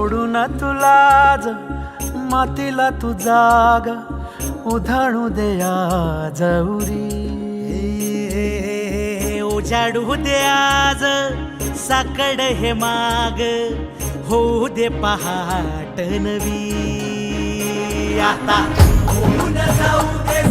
सोडून तुला मातीला तू जाग उधाणू दे आज उरी. उजाडू दे आज साकड हे माग होऊ दे पहाट नवी. आता होऊन जाऊ दे